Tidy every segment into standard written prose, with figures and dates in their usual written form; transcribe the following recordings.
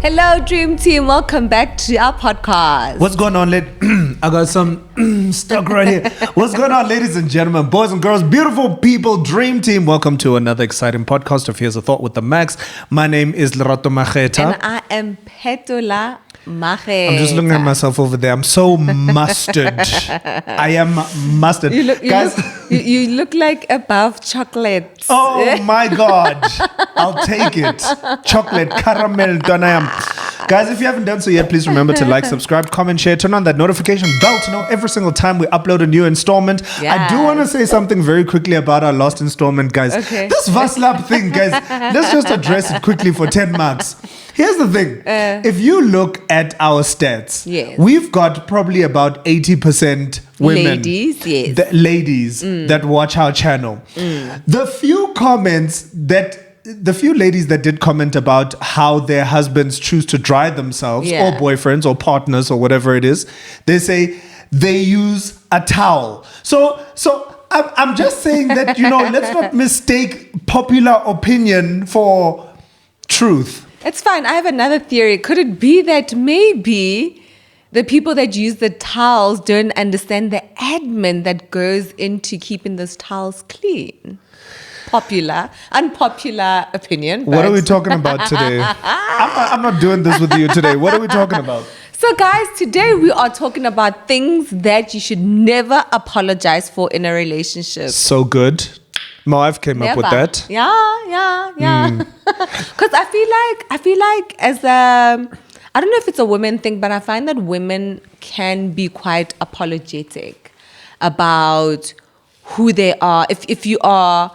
Hello, Dream Team. Welcome back to our podcast. What's going on, I got some stuck right here. What's going on, ladies and gentlemen, boys and girls, beautiful people, Dream Team? Welcome to another exciting podcast of Here's a Thought with the Max. My name is Lerato Macheta. And I am Petola Macheta. I'm just looking at myself over there. I'm so mustard. I am mustard. You look like above chocolate. Oh my God. I'll take it. Chocolate, caramel, donayam. Guys, if you haven't done so yet, please remember to like, subscribe, comment, share, turn on that notification bell to know every single time we upload a new installment. Yes. I do want to say something very quickly about our last installment, guys. Okay. This Vaslab thing, guys, let's just address it quickly for 10 marks. Here's the thing. If you look at our stats, yes, we've got probably about 80% women. Ladies, yes. Ladies that watch our channel. The few ladies that did comment about how their husbands choose to dry themselves, or boyfriends or partners or whatever it is, they say they use a towel. So I'm just saying that, let's not mistake popular opinion for truth. It's fine. I have another theory. Could it be that maybe the people that use the towels don't understand the admin that goes into keeping those towels clean? Unpopular opinion. What are we talking about today? I'm not doing this with you today. What are we talking about? So guys, today we are talking about things that you should never apologize for in a relationship. So good. My wife came up with that. Yeah. Because I feel like as I don't know if it's a women thing, but I find that women can be quite apologetic about who they are. If you are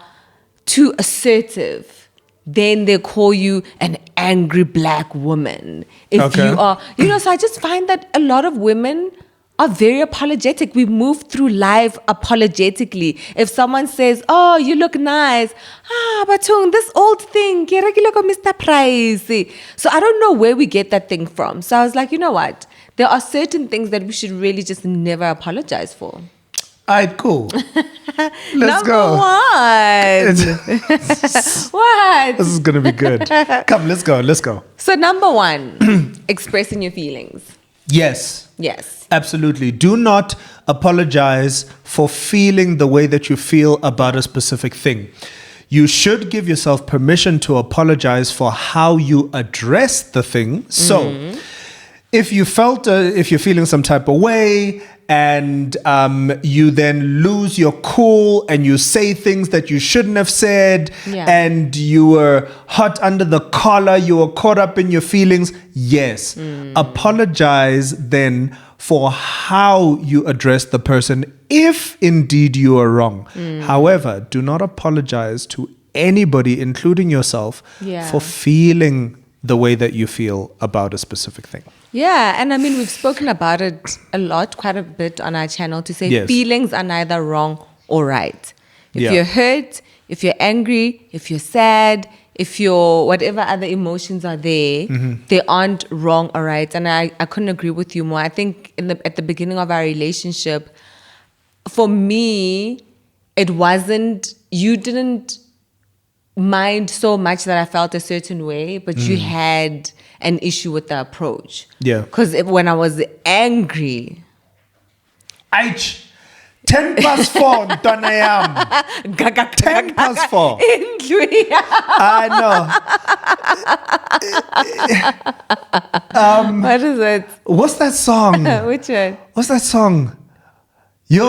too assertive, then they call you an angry black woman. If you are, so I just find that a lot of women are very apologetic. We move through life apologetically. If someone says, "Oh, you look nice," but this old thing, Mr. Price. So I don't know where we get that thing from. So I was like, you know what? There are certain things that we should really just never apologize for. All right, cool. Let's go. What? This is going to be good. Come, let's go. So number one, expressing your feelings. Yes. Absolutely. Do not apologize for feeling the way that you feel about a specific thing. You should give yourself permission to apologize for how you address the thing. So, if you're feeling some type of way and you then lose your cool and you say things that you shouldn't have said, and you were hot under the collar, you were caught up in your feelings, yes, apologize then for how you address the person if indeed you are wrong. However, do not apologize to anybody, including yourself, for feeling the way that you feel about a specific thing. Yeah, and I mean, we've spoken about it quite a bit on our channel to say feelings are neither wrong or right. If you're hurt, if you're angry, if you're sad, if you're whatever other emotions are there, they aren't wrong or right. And I couldn't agree with you more. I think at the beginning of our relationship, for me, it wasn't, you didn't mind so much that I felt a certain way, but you had an issue with the approach. Yeah. Because when I was angry, 10 past 4, Donayam. 10 past 4. I know. What is it? What's that song? Which one? What's that song? Yo.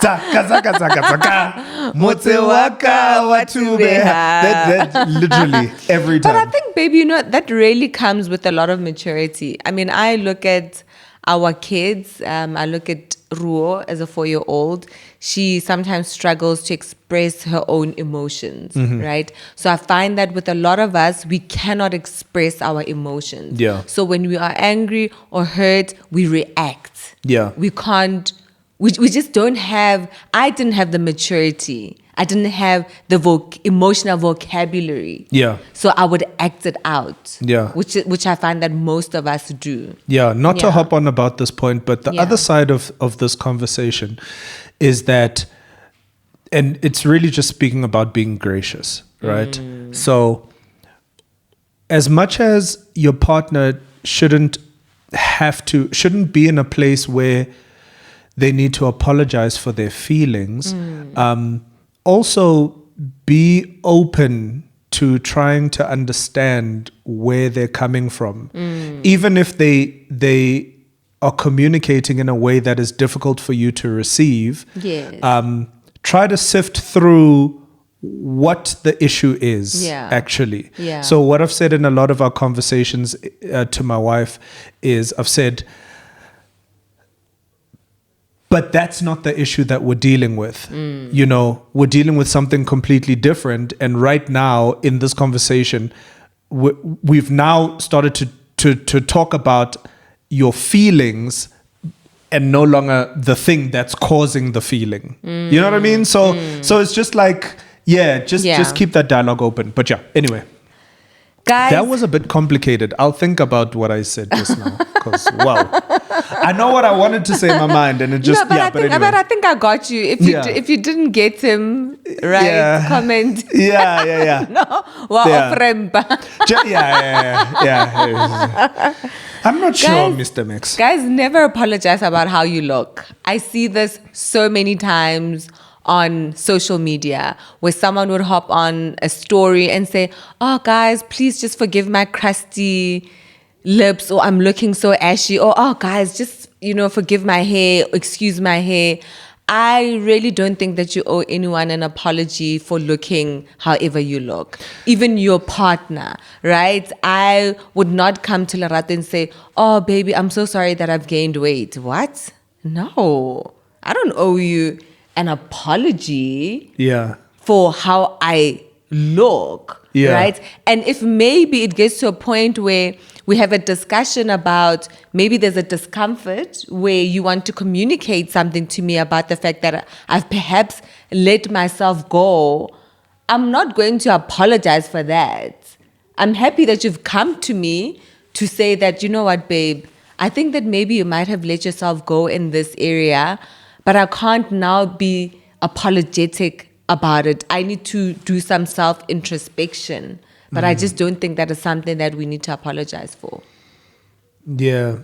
Zaka, zaka, zaka, zaka. Motse waka watubeha. That literally every time. But I think, baby, that really comes with a lot of maturity. I mean, I look at our kids. I look at Ruo as a 4-year-old. She sometimes struggles to express her own emotions, right? So I find that with a lot of us, we cannot express our emotions. Yeah. So when we are angry or hurt, we react. Yeah. We can't, we just don't have, I didn't have the maturity. I didn't have the emotional vocabulary. Yeah. So I would act it out. Yeah. Which I find that most of us do. Yeah. Not to hop on about this point, but the other side of this conversation is that, and it's really just speaking about being gracious, right? So as much as your partner shouldn't be in a place where they need to apologize for their feelings, also be open to trying to understand where they're coming from, even if they are communicating in a way that is difficult for you to receive. Yes. Try to sift through what the issue is, actually. Yeah. So what I've said in a lot of our conversations to my wife is, I've said, but that's not the issue that we're dealing with. You know, we're dealing with something completely different. And right now in this conversation, we've now started to talk about your feelings and no longer the thing that's causing the feeling. You know what I mean? So it's just like, just keep that dialogue open. But yeah, anyway. Guys, that was a bit complicated. I'll think about what I said just now. Because, wow. I know what I wanted to say in my mind. And it just, but I think I got you. If you didn't get him right, comment. Yeah. No, yeah. I'm not sure, Mr. Mix. Guys, never apologize about how you look. I see this so many times on social media where someone would hop on a story and say, oh, guys, please just forgive my crusty lips, or I'm looking so ashy, or, oh, guys, just, forgive my hair, excuse my hair. I really don't think that you owe anyone an apology for looking however you look. Even your partner, right? I would not come to Lerato and say, oh, baby, I'm so sorry that I've gained weight. What? No, I don't owe you an apology for how I look, right? And if maybe it gets to a point where we have a discussion about, maybe there's a discomfort where you want to communicate something to me about the fact that I've perhaps let myself go, I'm not going to apologize for that. I'm happy that you've come to me to say that, you know what, babe, I think that maybe you might have let yourself go in this area, but I can't now be apologetic about it. I need to do some self-introspection. But I just don't think that is something that we need to apologize for. Yeah.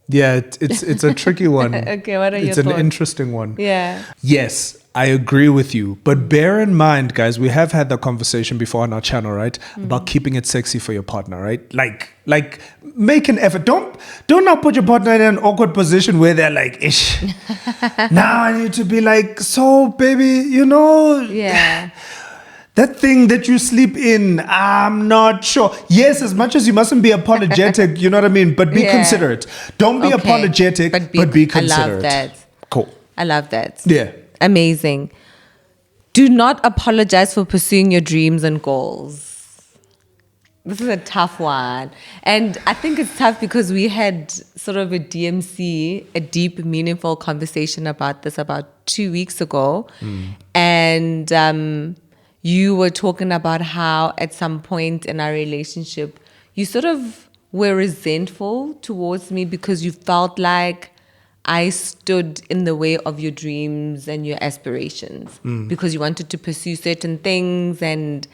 Yeah, it's a tricky one. Okay, what are your thoughts? It's an interesting one. Yeah. Yes, I agree with you. But bear in mind, guys, we have had the conversation before on our channel, right? About keeping it sexy for your partner, right? Like make an effort. Don't now put your partner in an awkward position where they're like, ish. Now I need to be like, so baby, Yeah. that thing that you sleep in, I'm not sure. Yes, as much as you mustn't be apologetic, you know what I mean? But be considerate. Don't be apologetic, but be considerate. I love that. Cool. I love that. Yeah. Amazing. Do not apologize for pursuing your dreams and goals. This is a tough one. And I think it's tough because we had sort of a DMC, a deep, meaningful conversation about this about 2 weeks ago. And you were talking about how at some point in our relationship, you sort of were resentful towards me because you felt like I stood in the way of your dreams and your aspirations because you wanted to pursue certain things, and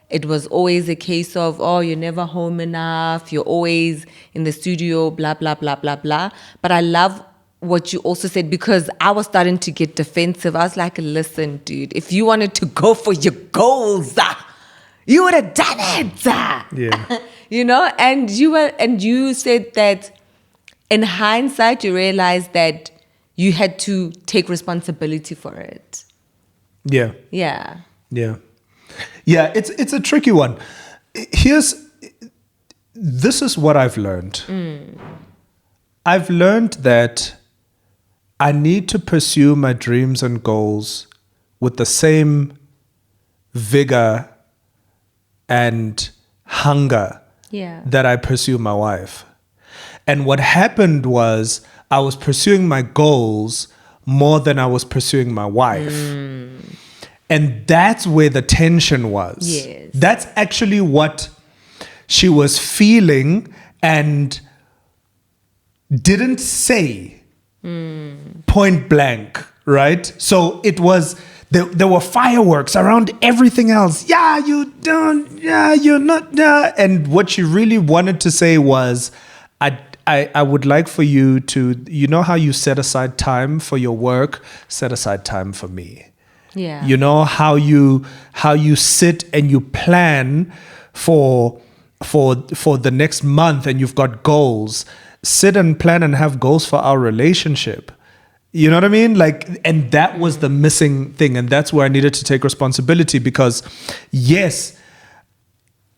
it was always a case of, oh, you're never home enough, you're always in the studio, blah, blah, blah, blah, blah. But I love what you also said, because I was starting to get defensive. I was like, listen, dude, if you wanted to go for your goals, you would have done it. Yeah. And you said that in hindsight, you realized that you had to take responsibility for it. Yeah. Yeah. Yeah. Yeah, it's a tricky one. This is what I've learned. I've learned that I need to pursue my dreams and goals with the same vigor and hunger that I pursue my wife. And what happened was I was pursuing my goals more than I was pursuing my wife. And that's where the tension was. Yes. That's actually what she was feeling and didn't say point blank, right? So it was There were fireworks around everything else. Yeah, you don't. Yeah, you're not. Yeah. And what she really wanted to say was, I would like for you to, you know how you set aside time for your work, set aside time for me. Yeah. You know how you sit and you plan for the next month and you've got goals. Sit and plan and have goals for our relationship. You know what I mean? Like, and that was the missing thing. And that's where I needed to take responsibility, because yes,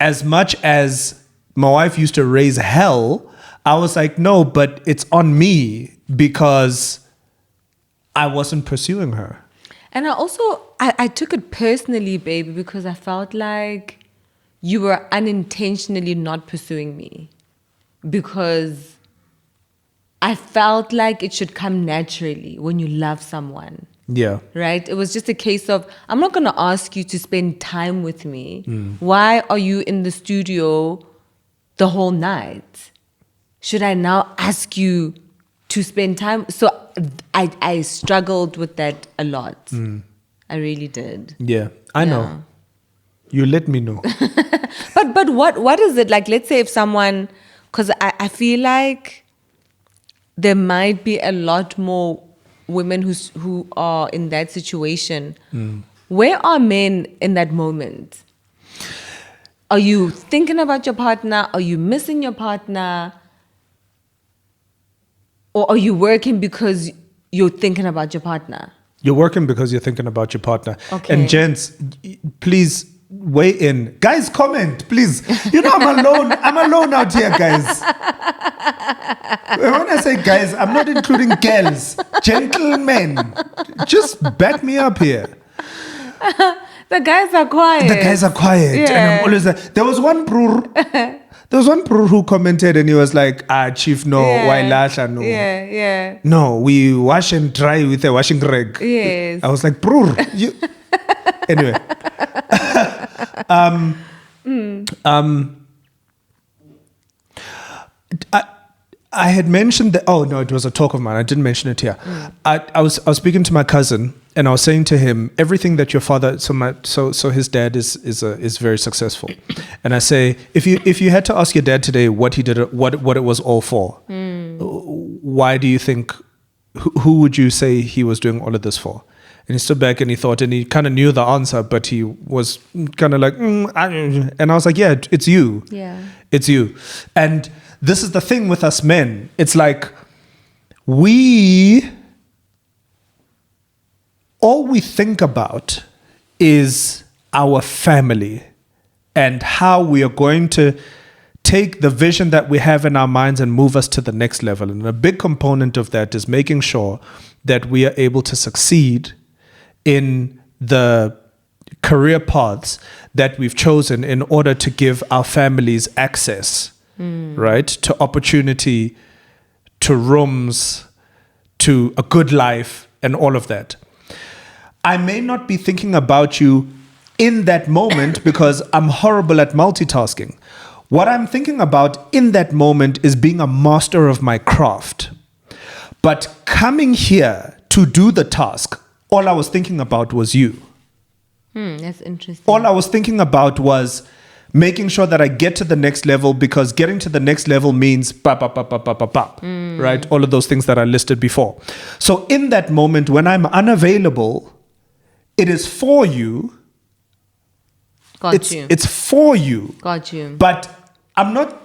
as much as my wife used to raise hell, I was like, no, but it's on me because I wasn't pursuing her. And I also, I took it personally, baby, because I felt like you were unintentionally not pursuing me, because I felt like it should come naturally when you love someone. Yeah. Right? It was just a case of, I'm not going to ask you to spend time with me. Why are you in the studio the whole night? Should I now ask you to spend time? So I struggled with that a lot. I really did. Yeah, I know. You let me know. But what is it? Like, let's say if someone, because I feel like there might be a lot more women who are in that situation. Where are men in that moment? Are you thinking about your partner? Are you missing your partner? Or are you working because you're thinking about your partner? You're working because you're thinking about your partner. Okay. And gents, please weigh in. Guys, comment, please. You know, I'm alone. I'm alone out here, guys. When I say guys, I'm not including girls. Gentlemen, just back me up here. The guys are quiet. The guys are quiet. Yeah. And I'm always like, there was one brur who commented and he was like, chief, no, why lasha, no. Yeah. No, we wash and dry with a washing rag. Yes. I was like, brr, you. Anyway. I had mentioned that. Oh no, it was a talk of mine. I didn't mention it here. I was speaking to my cousin and I was saying to him, everything that your father. So his dad is very successful, and I say, if you had to ask your dad today what he did, what it was all for, why do you think? Who would you say he was doing all of this for? And he stood back and he thought, and he kind of knew the answer, but he was kind of like, and I was like, yeah, it's you. Yeah, it's you. And this is the thing with us men. It's like all we think about is our family and how we are going to take the vision that we have in our minds and move us to the next level. And a big component of that is making sure that we are able to succeed in the career paths that we've chosen in order to give our families access, right, to opportunity, to rooms, to a good life, and all of that. I may not be thinking about you in that moment because I'm horrible at multitasking. What I'm thinking about in that moment is being a master of my craft. But coming here to do the task, all I was thinking about was you. That's interesting. All I was thinking about was making sure that I get to the next level, because getting to the next level means right? All of those things that I listed before. So in that moment when I'm unavailable, it is for you. It's for you. Got you. But I'm not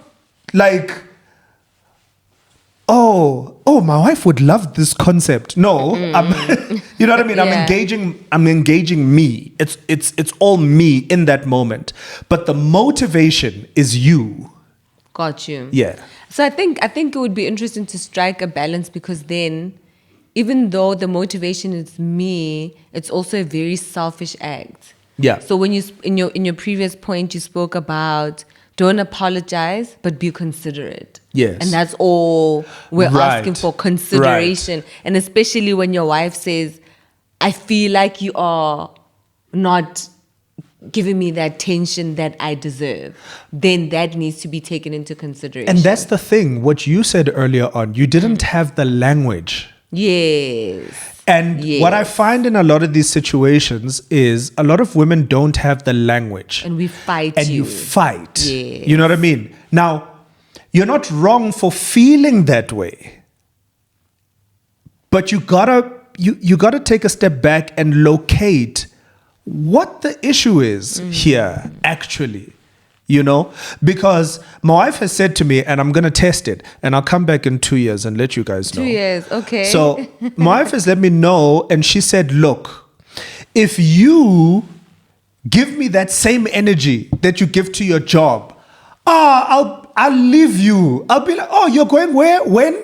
like, oh, my wife would love this concept. No, you know what I mean? Yeah. I'm engaging me. It's all me in that moment. But the motivation is you. Got you. Yeah. So I think it would be interesting to strike a balance, because then, even though the motivation is me, it's also a very selfish act. Yeah. So when you in your previous point, you spoke about don't apologize, but be considerate. Yes. And that's all we're Right. asking for, consideration. Right. And especially when your wife says, I feel like you are not giving me the attention that I deserve, then that needs to be taken into consideration. And that's the thing. What you said earlier on, you didn't have the language. Yes. And what I find in a lot of these situations is a lot of women don't have the language. And we fight and you. you fight. Yes. You know what I mean? Now, you're not wrong for feeling that way. But you gotta take a step back and locate what the issue is here, actually. You know, because my wife has said to me, and I'm going to test it, and I'll come back in 2 years and let you guys know. 2 years, okay. So my wife has let me know, and she said, look, if you give me that same energy that you give to your job, I'll leave you. I'll be like, oh, you're going where? When?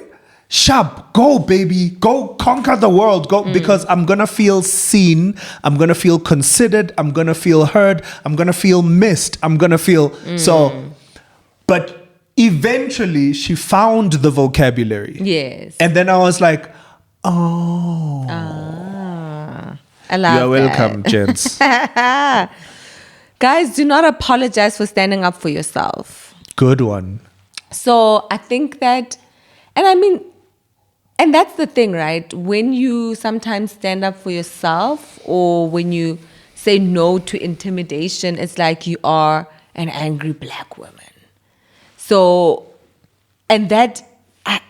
Sharp, go baby, go conquer the world, go, because I'm gonna feel seen, I'm gonna feel considered, I'm gonna feel heard, I'm gonna feel missed, I'm gonna feel so. But eventually she found the vocabulary. Yes. And then I was like, oh. I love You're welcome, gents. Guys, do not apologize for standing up for yourself. Good one. So I think that, and I mean, and that's the thing, right? When you sometimes stand up for yourself or when you say no to intimidation, it's like you are an angry black woman. So, and that,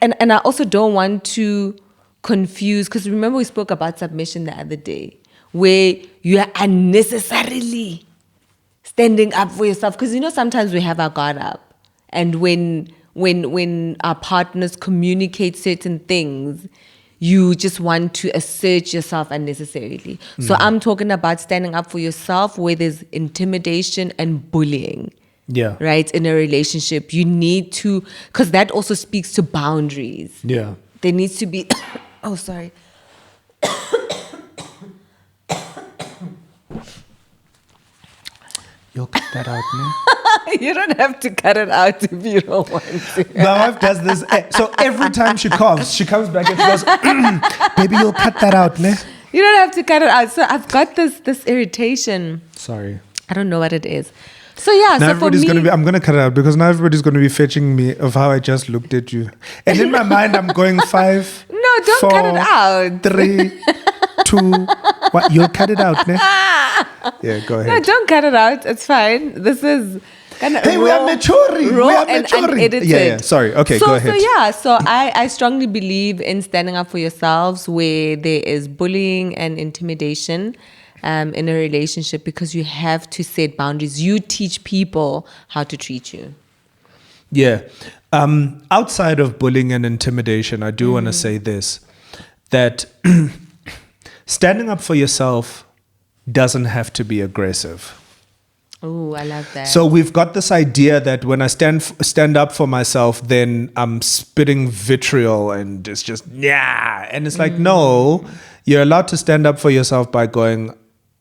and I also don't want to confuse, because remember we spoke about submission the other day, where you are unnecessarily standing up for yourself. Because, you know, sometimes we have our guard up. And when our partners communicate certain things, you just want to assert yourself unnecessarily. So I'm talking about standing up for yourself where there's intimidation and bullying. Yeah. Right? In a relationship, you need to, because that also speaks to boundaries. Yeah. There needs to be, oh, sorry. You'll cut that out, man. You don't have to cut it out if you don't want to. My wife does this. So every time she coughs, she comes back and she goes, baby, you'll cut that out, ne? You don't have to cut it out. So I've got this irritation. Sorry. I don't know what it is. So yeah, Now so for everybody's me, I'm gonna cut it out because now everybody's gonna be fetching me of how I just looked at you. And in my mind, I'm going 5. No, don't 4, cut it out. 3, 2. What? You'll cut it out, ne? Yeah, go ahead. No, don't cut it out. It's fine. This is kind of Hey, we are maturing. raw We are and maturing. unedited. Yeah. Sorry. Okay, so, go ahead. So I strongly believe in standing up for yourselves where there is bullying and intimidation in a relationship, because you have to set boundaries. You teach people how to treat you. Yeah. Outside of bullying and intimidation, I do want to say this, that standing up for yourself doesn't have to be aggressive. Oh, I love that. So we've got this idea that when I stand up for myself, then I'm spitting vitriol and it's just, yeah. And it's like, no, you're allowed to stand up for yourself by going,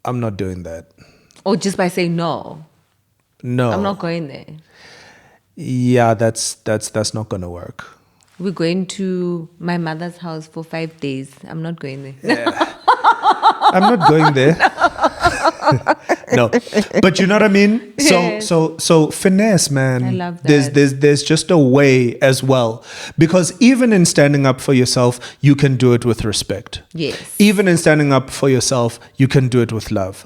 I'm not doing that. Or just by saying no. No. I'm not going there. Yeah, that's not going to work. We're going to my mother's house for 5 days. I'm not going there. Yeah. I'm not going there. No, but you know what I mean. So finesse, man. I love that. There's just a way as well, because even in standing up for yourself, you can do it with respect. Yes. Even in standing up for yourself, you can do it with love.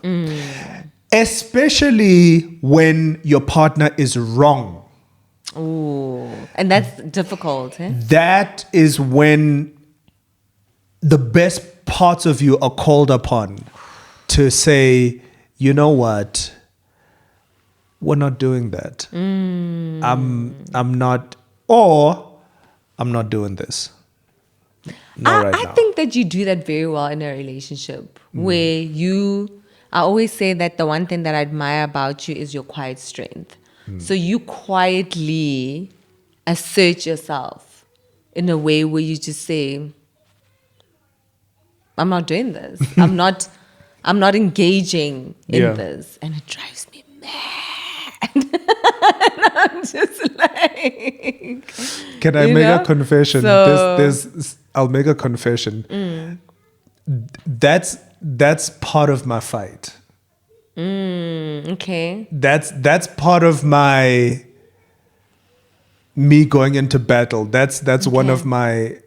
Especially when your partner is wrong. Oh, and that's difficult. Eh? That is when the best parts of you are called upon to say, you know what, we're not doing that. I'm not, or I'm not doing this. Not right I now. think that you do that very well in a relationship where I always say that the one thing that I admire about you is your quiet strength. So you quietly assert yourself in a way where you just say, I'm not doing this. I'm not engaging in this. And it drives me mad. And I'm just like, Can I make a confession? So, I'll make a confession. That's part of my fight. okay. That's part of me going into battle. That's one of my.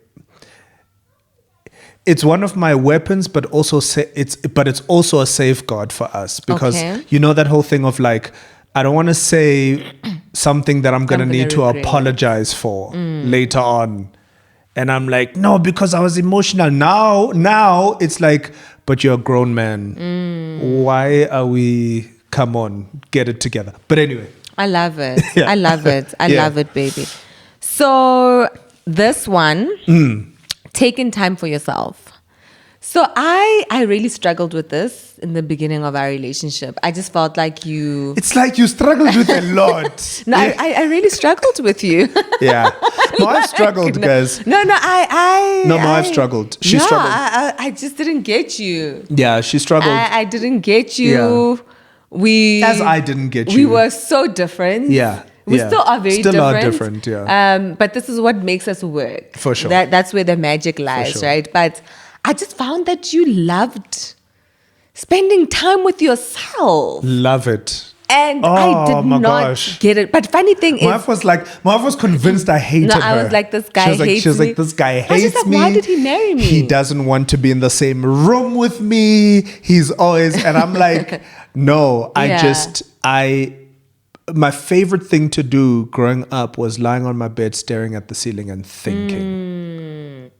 it's one of my weapons, but also it's also a safeguard for us, because you know that whole thing of like, I don't want to say something that I'm gonna need to regret. apologize for later on, and I'm like, no, because I was emotional. Now it's like, but you're a grown man. Why are we? Come on, get it together. But anyway, I love it. Yeah. I love it. I Yeah. love it, baby. So this one, taking time for yourself. So I really struggled with this in the beginning of our relationship. I just felt like you... it's like you struggled with a lot. No, I really struggled with you. Yeah. My wife struggled, guys. No, my wife struggled. She struggled. I just didn't get you. Yeah, she struggled. I didn't get you. Yeah. As I didn't get We you. were so different. Yeah. We still are very still different. Are different, yeah. But this is what makes us work. For sure. That's where the magic lies, sure. right? But I just found that you loved spending time with yourself. Love it. And I did not get it. But funny thing is... my wife was convinced I hated her. No, I was like, this guy hates me. She was like, this guy hates me. I was just like, why did he marry me? He doesn't want to be in the same room with me. He's always... And I'm like, no, my favorite thing to do growing up was lying on my bed, staring at the ceiling and thinking.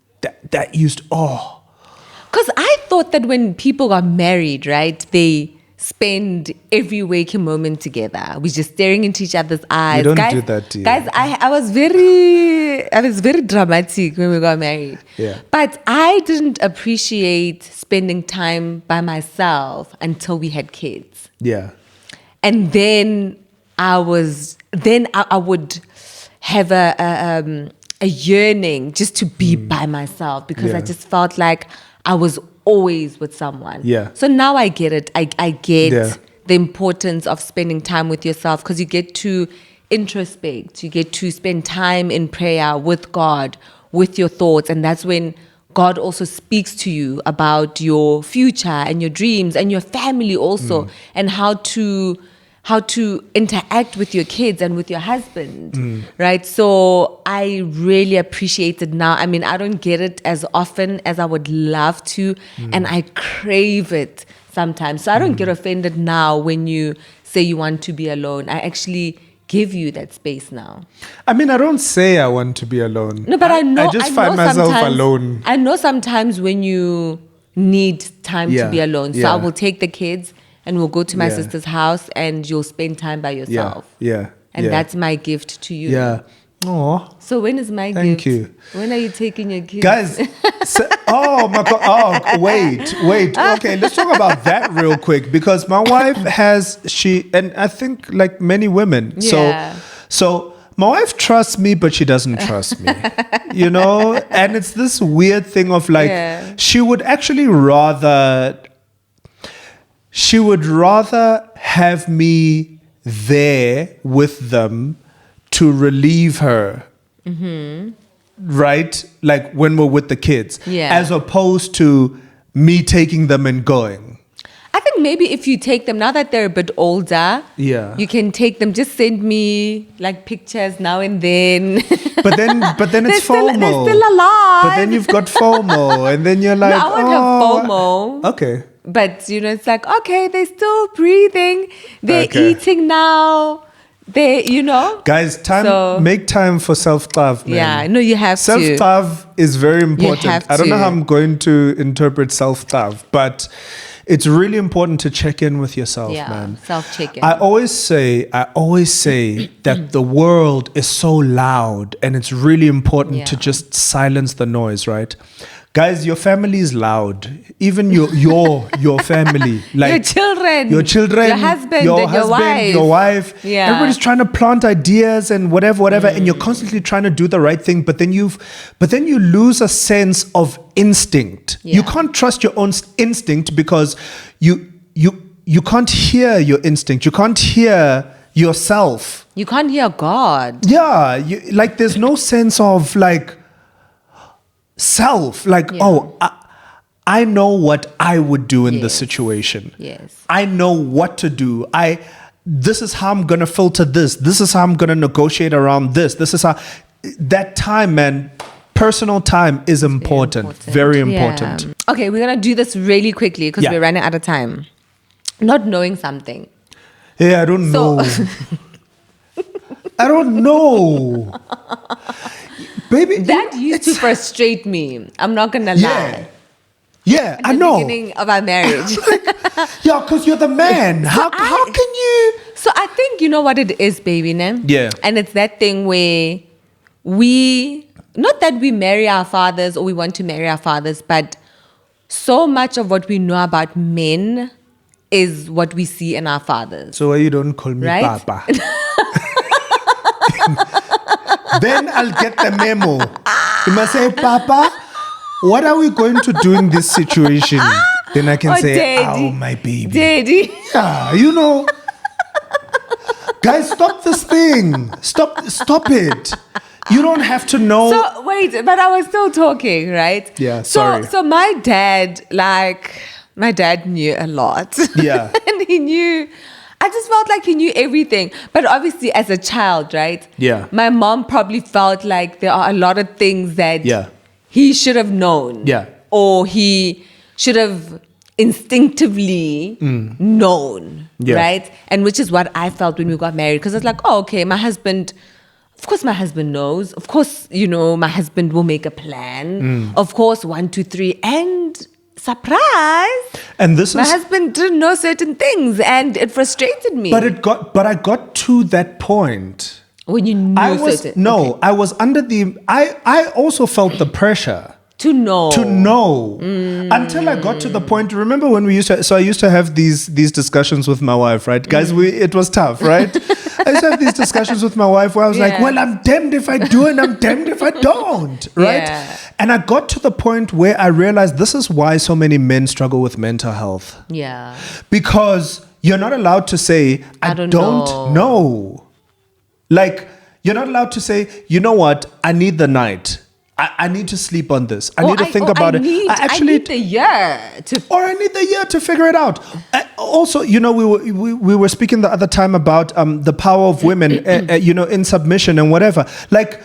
That used... Because I thought that when people got married, right, they spend every waking moment together. We're just staring into each other's eyes. You don't do that, do you? Guys, I was very dramatic when we got married. Yeah. But I didn't appreciate spending time by myself until we had kids. Yeah. And then I would have a yearning just to be by myself, because I just felt like I was always with someone. Yeah. So now I get it. I get the importance of spending time with yourself, because you get to introspect. You get to spend time in prayer with God, with your thoughts. And that's when God also speaks to you about your future and your dreams and your family also, and how to interact with your kids and with your husband, right? So I really appreciate it now. I mean, I don't get it as often as I would love to, and I crave it sometimes. So I don't get offended now when you say you want to be alone. I actually give you that space now. I mean, I don't say I want to be alone. No, but I know. I just find myself alone. I know sometimes when you need time to be alone. So I will take the kids and we'll go to my sister's house and you'll spend time by yourself. Yeah. And that's my gift to you. Yeah. Aw. So when is my gift? Thank you. When are you taking your kids? Guys, oh my God. Oh, wait. Okay, let's talk about that real quick, because my wife and I think like many women. Yeah. So my wife trusts me, but she doesn't trust me, you know? And it's this weird thing of like, she would actually rather have me there with them to relieve her, right? Like when we're with the kids, as opposed to me taking them and going. I think maybe if you take them, now that they're a bit older, you can take them, just send me like pictures now and then. But then it's FOMO. They're still alive. But then you've got FOMO, and then you're like, no, I won't have FOMO. Okay. But, you know, it's like, okay, they're still breathing. They're eating now. Guys, make time for self-love, man. Yeah, no, you have self-love is very important. I don't know how I'm going to interpret self-love, but it's really important to check in with yourself, man. Self-check-in. I always say that the world is so loud, and it's really important to just silence the noise, right? Guys, your family is loud. Even your family, like your children, your husband, your wife. Yeah. Everybody's trying to plant ideas and whatever, and you're constantly trying to do the right thing. But then you lose a sense of instinct. Yeah. You can't trust your own instinct, because you can't hear your instinct. You can't hear yourself. You can't hear God. Yeah, there's no sense of like self, like, I know what I would do in this situation. Yes. I know what to do. This is how I'm going to filter this. This is how I'm going to negotiate around this. This is how, that time, man, personal time is important. Very important. Yeah. Okay, we're going to do this really quickly because we're running out of time. Not knowing something. Yeah, I don't know. I don't know. Baby. That used to frustrate me. I'm not going to lie. Yeah, I know. At the beginning of our marriage. Yeah, because you're the man. How can you? So I think you know what it is, baby, ne? Yeah. And it's that thing where not that we marry our fathers or we want to marry our fathers, but so much of what we know about men is what we see in our fathers. So why you don't call me right? Papa? Then I'll get the memo. You must say, Papa, what are we going to do in this situation? Then I can say, Daddy. oh, my baby. Daddy. Yeah, you know. Guys, stop this thing. Stop it. You don't have to know. So, wait, but I was still talking, right? Yeah, sorry. So my dad knew a lot. Yeah. And I just felt like he knew everything. But obviously, as a child, right? Yeah. My mom probably felt like there are a lot of things that he should have known. Yeah. Or he should have instinctively known. Yeah. Right? And which is what I felt when we got married. Because it's like, oh, okay, of course my husband knows. Of course, my husband will make a plan. Of course, 1, 2, 3. And surprise! And my husband didn't know certain things and it frustrated me. But I got to that point. When you knew I was under I also felt the pressure. To know. Until I got to the point. Remember when I used to have these discussions with my wife, right? Guys, it was tough, right? I used to have these discussions with my wife where I was like, well, I'm damned if I do and I'm damned if I don't, right? Yeah. And I got to the point where I realized this is why so many men struggle with mental health. Yeah. Because you're not allowed to say, I don't know. Like, you're not allowed to say, you know what, I need the night. I need to sleep on this. I need to think about it. I need the year to figure it out. Also, we were speaking the other time about the power of women, in submission and whatever. Like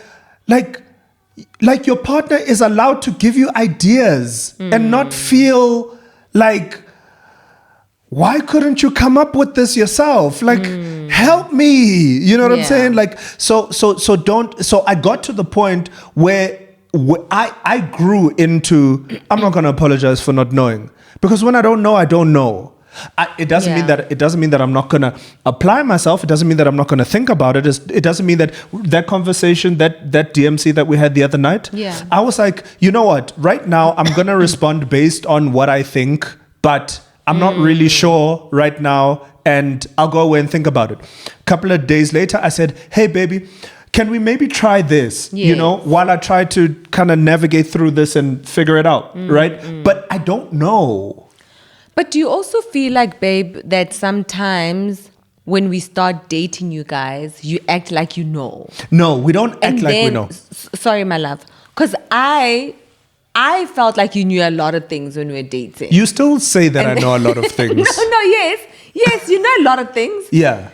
your partner is allowed to give you ideas and not feel like, why couldn't you come up with this yourself? Like, help me. You know what I'm saying? Like, so I got to the point where I grew into, I'm not going to apologize for not knowing, because when I don't know, I don't know. It doesn't mean that I'm not going to apply myself. It doesn't mean that I'm not going to think about it. It doesn't mean that conversation, that DMC that we had the other night, I was like, you know what? Right now, I'm going to respond based on what I think, but I'm not really sure right now, and I'll go away and think about it. A couple of days later, I said, hey, baby, can we maybe try this, while I try to kind of navigate through this and figure it out, right? But I don't know. But do you also feel like, babe, that sometimes when we start dating you guys, you act like you know? No, we don't act like we know. Sorry, my love. Because I felt like you knew a lot of things when we were dating. You still say that I know a lot of things. No, yes, you know a lot of things. Yeah.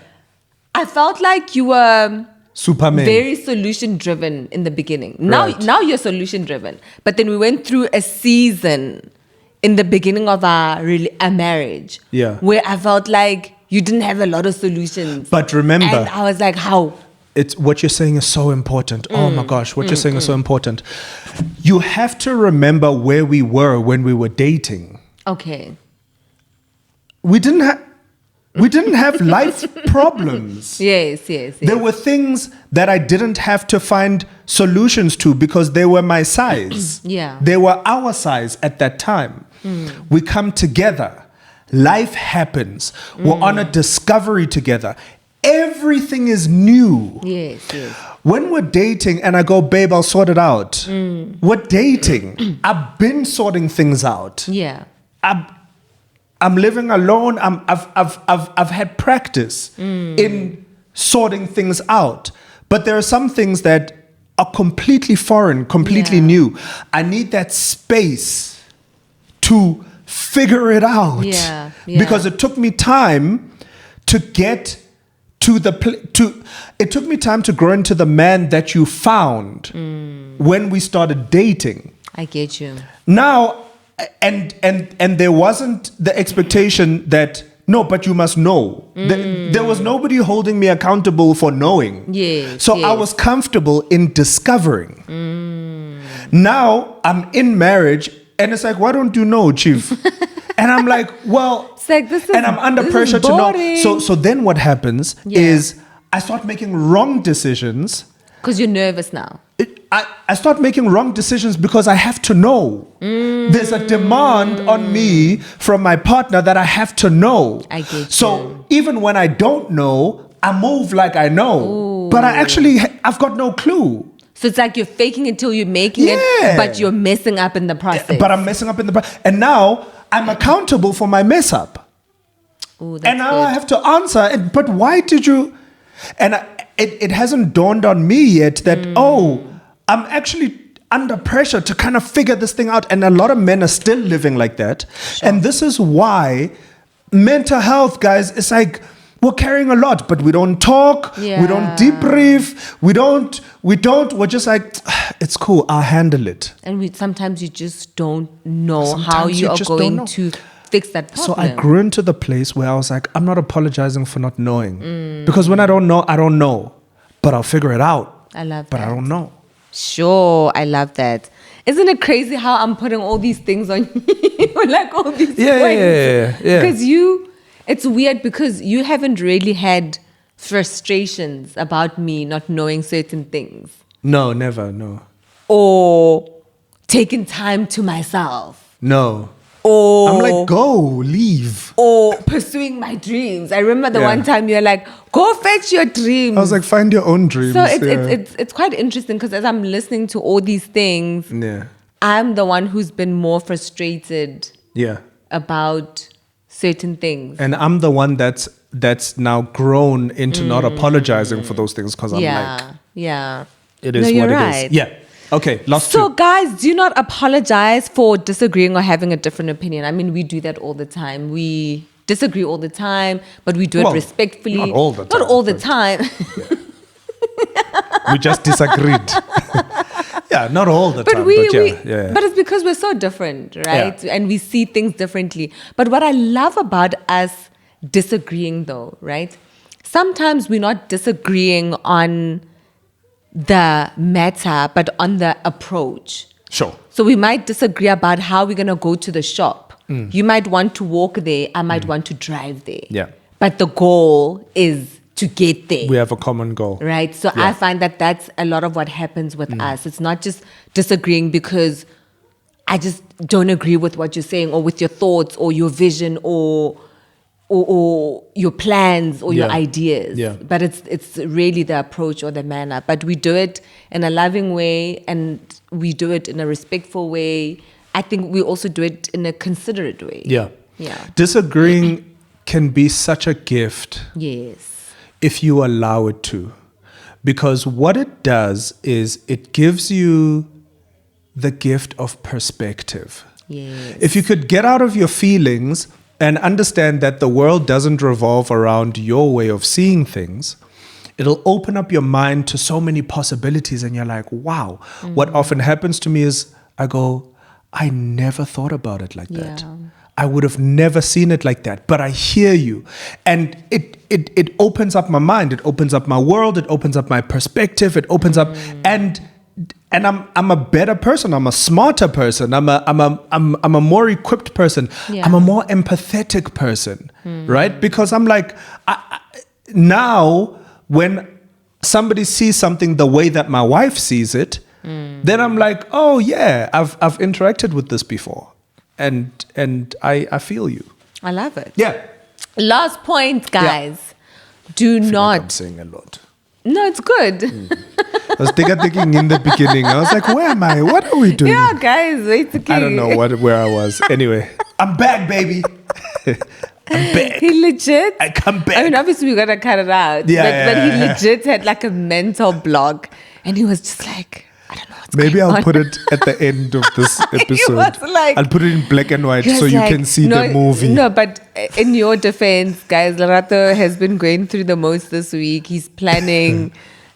I felt like you were Superman. Very solution driven in the beginning. Right. Now you're solution driven. But then we went through a season in the beginning of our marriage. Yeah. Where I felt like you didn't have a lot of solutions. But remember, and I was like, how? It's what you're saying is so important. Oh my gosh, what you're saying is so important. You have to remember where we were when we were dating. Okay. We didn't have life problems. Yes. There were things that I didn't have to find solutions to because they were my size. Yeah. They were our size at that time. We come together. Life happens. We're on a discovery together. Everything is new. Yes. When we're dating and I go, babe, I'll sort it out. We're dating. I've been sorting things out. Yeah. I'm living alone. I've had practice in sorting things out. But there are some things that are completely foreign, completely new. I need that space to figure it out. Yeah. Because it took me time to get it took me time to grow into the man that you found when we started dating. I get you. Now, and there wasn't the expectation that, no, but you must know. There was nobody holding me accountable for knowing. Yes, So I was comfortable in discovering. Now I'm in marriage and it's like, why don't you know, Chief? And I'm like, well, it's like, this is, and I'm under pressure to know. So then what happens is I start making wrong decisions. Because you're nervous now. I start making wrong decisions because I have to know. There's a demand on me from my partner that I have to know. I get you. So even when I don't know, I move like I know. Ooh. But I've got no clue. So it's like you're faking it till you're making it, but you're messing up in the process. But I'm messing up in the process. And now I'm accountable for my mess up. Ooh, that's and now good. I have to answer. But why did you... And it hasn't dawned on me yet that, I'm actually under pressure to kind of figure this thing out. And a lot of men are still living like that. Sure. And this is why mental health, guys, it's like we're carrying a lot, but we don't talk. Yeah. We don't debrief. We're just like, it's cool, I'll handle it. And sometimes you just don't know how you are going to fix that problem. So I grew into the place where I was like, I'm not apologizing for not knowing. Because when I don't know, I don't know. But I'll figure it out. I love that. But I don't know. Sure, I love that. Isn't it crazy how I'm putting all these things on you? Like all these points. Yeah. Because it's weird because you haven't really had frustrations about me not knowing certain things. No, never, no. Or taking time to myself. No. Or I'm like, go, leave. Or pursuing my dreams. I remember the one time you're like, go fetch your dreams. I was like, find your own dreams. So it's quite interesting because as I'm listening to all these things, I'm the one who's been more frustrated about certain things. And I'm the one that's now grown into not apologizing for those things because I'm like, it is what it is. Yeah. Okay, last two. So guys, do not apologize for disagreeing or having a different opinion. I mean, we do that all the time. We disagree all the time, but we do it respectfully. Not all the time. Not all the time. We just disagreed. Not all the time. But it's because we're so different, right? And we see things differently. But what I love about us disagreeing though, right? Sometimes we're not disagreeing on the matter, but on the approach. Sure. So we might disagree about how we're going to go to the shop. You might want to walk there. I might want to drive there. Yeah. But the goal is to get there. We have a common goal. Right. So I find that that's a lot of what happens with us. It's not just disagreeing because I just don't agree with what you're saying or with your thoughts or your vision or your plans or your ideas. But it's really the approach or the manner. But we do it in a loving way and we do it in a respectful way. I think we also do it in a considerate way. Yeah. Yeah. Disagreeing can be such a gift. Yes. If you allow it to. Because what it does is it gives you the gift of perspective. Yes. If you could get out of your feelings and understand that the world doesn't revolve around your way of seeing things, it'll open up your mind to so many possibilities. And you're like, wow. What often happens to me is I go, I never thought about it like that. I would have never seen it like that. But I hear you. And it opens up my mind. It opens up my world. It opens up my perspective. It opens up and I'm a better person. I'm a smarter person. I'm a more equipped person. I'm a more empathetic person, right? Because I'm like, now when somebody sees something the way that my wife sees it, then I'm like, oh yeah, I've interacted with this before, and I feel you. I love it. Yeah. Last point, guys. Do not. Like I'm saying a lot. No, it's good. I was thinking in the beginning. I was like, where am I? What are we doing? Yeah, guys, it's okay. I don't know where I was. Anyway, I'm back, baby. I'm back. He legit. I come back. I mean, obviously, we got to cut it out. But he legit had like a mental block. And he was just like, I don't know what's Maybe I'll put it at the end of this episode. was like- I'll put it in black and white He was so you like, can see no, the movie. No, but in your defense, guys, Lerato has been going through the most this week. He's planning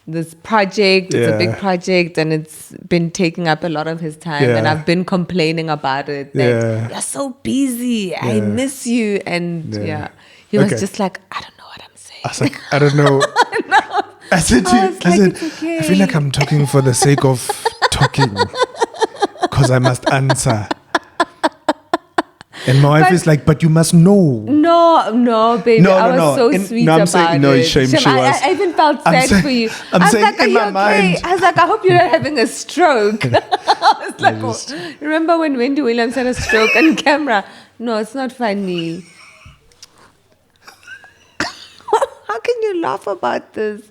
this project. It's a big Yeah. project and it's been taking up a lot of his time. And Yeah. I've been complaining about it. That Yeah. you're so busy. I miss you. And Yeah. he was Okay. just like, I don't know what I'm saying. I was like, I don't know. I said, I was like, it's I feel like okay. I'm talking for the sake of talking because I must answer. And my wife is like, but you must know. No, baby. No, I no, was no. so sweet I'm about saying, no, it. shame, she was. I even felt I'm sad saying- for you. I'm I was saying like, are in you my okay? mind. I was like, I hope you're not having a stroke. I was like, oh, remember when Wendy Williams had a stroke on camera? No, it's not funny. How can you laugh about this?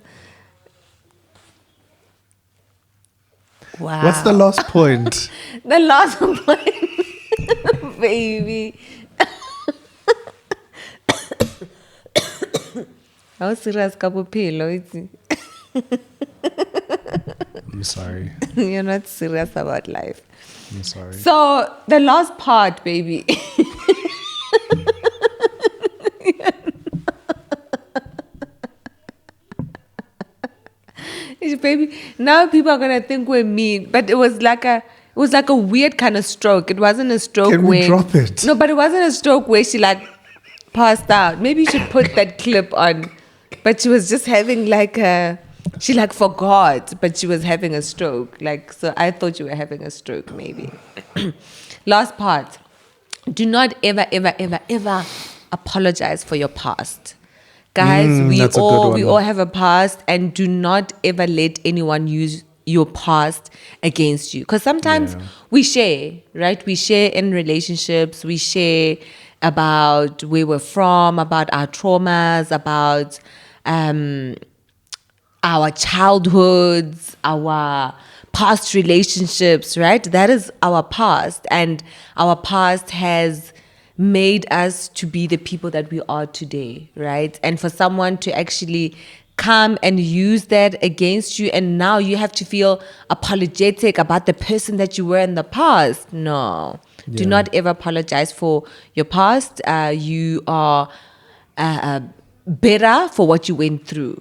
Wow. What's the last point? The last one, baby. How serious kabuphilo it's I'm sorry. you're not serious about life. I'm sorry. So the last part, baby. Baby, now people are gonna think we're mean, but it was like a weird kind of stroke. It wasn't a stroke Can we where drop it? No, but it wasn't a stroke where she like passed out. Maybe you should put that clip on. But she was just having like she like forgot, but she was having a stroke. Like, so I thought you were having a stroke, maybe. Last part. Do not ever, ever, ever, ever apologize for your past. Guys, we that's a good one. all have a past, and do not ever let anyone use your past against you. Because sometimes we share, right? We share in relationships, we share about where we're from, about our traumas, about our childhoods, our past relationships, right? That is our past. And our past has made us to be the people that we are today, right? And for someone to actually come and use that against you, and now you have to feel apologetic about the person that you were in the past. No. Do not ever apologize for your past. You are better for what you went through.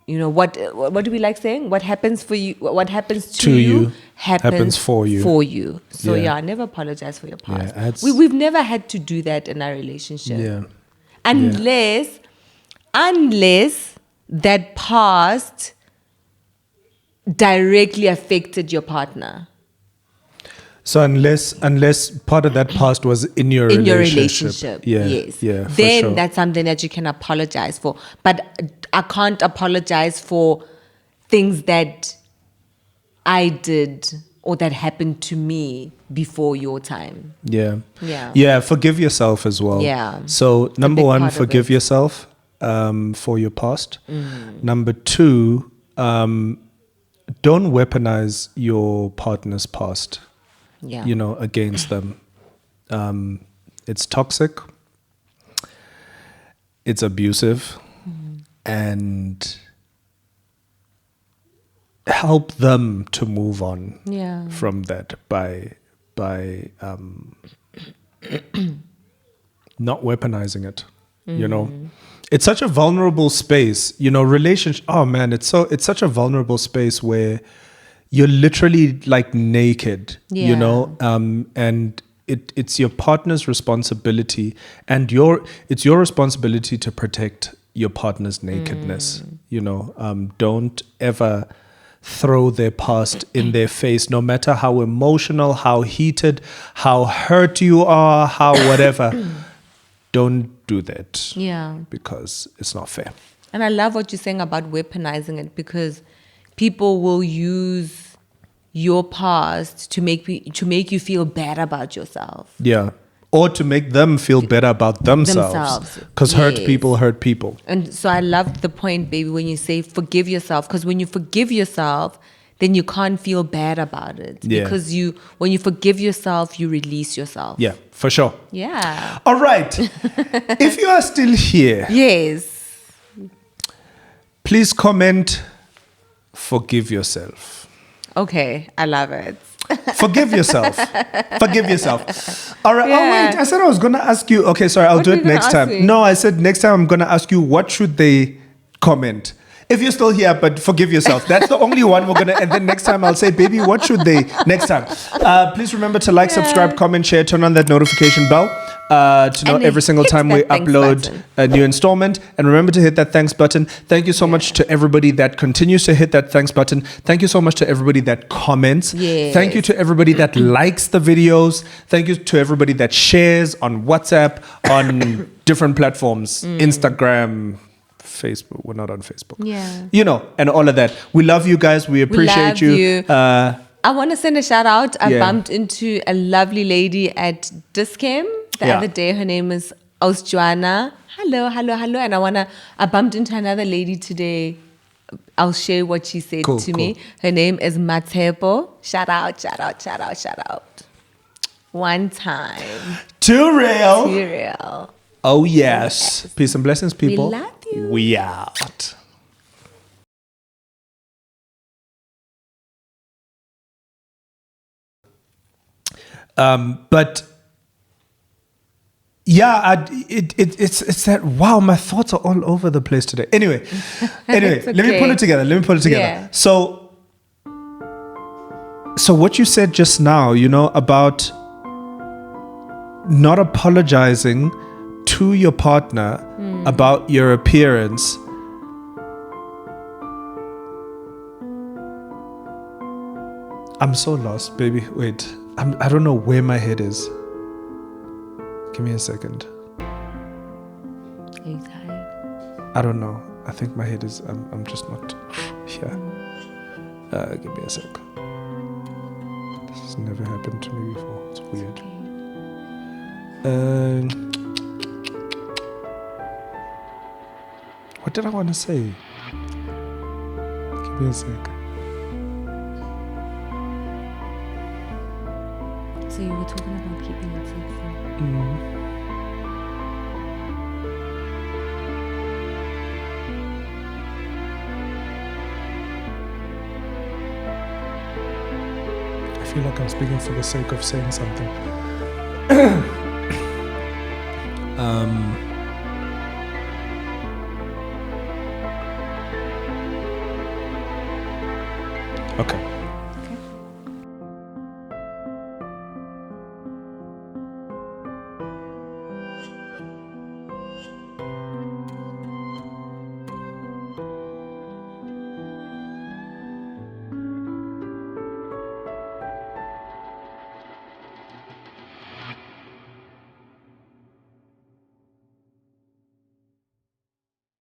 You know, what do we like saying? What happens for you, what happens to you happens for you. So Yeah. never apologize for your past. that's- We've never had to do that in our relationship. Yeah. Unless that past directly affected your partner. So unless part of that past was in your relationship. Yeah. Yes. Yeah. For Then sure. that's something that you can apologize for. But I can't apologize for things that I did or that happened to me before your time. Yeah. Yeah. Yeah. Forgive yourself as well. Yeah. So number big one, part of forgive it. yourself for your past. Number two, don't weaponize your partner's past. Yeah. You know, against them. It's toxic. It's abusive, and help them to move on Yeah. from that by not weaponizing it. You know, it's such a vulnerable space. You know, relationship. Oh man, it's such a vulnerable space where you're literally like naked. You Yeah. know, and it's your partner's responsibility, and it's your responsibility to protect your partner's nakedness. You know, don't ever throw their past in their face, no matter how emotional, how heated, how hurt you are, how whatever. Don't do that. Yeah. Because it's not fair. And I love what you're saying about weaponizing it, because people will use your past to make you feel bad about yourself. Yeah. Or to make them feel better about themselves. Because hurt Yes. people hurt people. And so I love the point, baby, when you say forgive yourself, because when you forgive yourself, then you can't feel bad about it. Yeah. Because when you forgive yourself, you release yourself. Yeah, for sure. Yeah. All right. If you are still here, Yes. please comment, forgive yourself. Okay, I love it. Forgive yourself. Forgive yourself. All right. Yeah. Oh, wait. I said I was going to ask you. Okay, sorry. I'll What do were it you gonna next ask time. me? No, I said next time I'm going to ask you what should they comment. If you're still here, but forgive yourself. That's the only one we're going to. And then next time I'll say, baby, what should they? Next time. Please remember to like, subscribe, comment, share, turn on that notification bell to know And every single hit time we that thanks upload button. a new installment. And remember to hit that thanks button. Thank you so much to everybody that continues to hit that thanks button. Thank you so much to everybody that comments. Yes. Thank you to everybody that likes the videos. Thank you to everybody that shares on WhatsApp, on different platforms, Instagram, Facebook. We're not on Facebook. Yeah. You know, and all of that. We love you guys. We appreciate love you. I want to send a shout out. I Yeah. bumped into a lovely lady at Discam the Yeah. other day. Her name is Joanna. Hello. And I bumped into another lady today. I'll share what she said Cool, to me. cool. Her name is Matepo. Shout out. One time. Too real. Serial. Oh, yes. Peace and blessings, people. love you. We out. But yeah, it's that, wow, my thoughts are all over the place today. Anyway, It's let me okay. pull it together. Yeah. So what you said just now, you know, about not apologizing to your partner about your appearance. I'm so lost, baby. Wait, I don't know where my head is. Give me a second. Are you tired? I don't know. I think my head is. I'm just not here. Give me a sec. This has never happened to me before. It's weird. What did I want to say? Give me a sec. So you were talking about keeping it sexy. I feel like I'm speaking for the sake of saying something.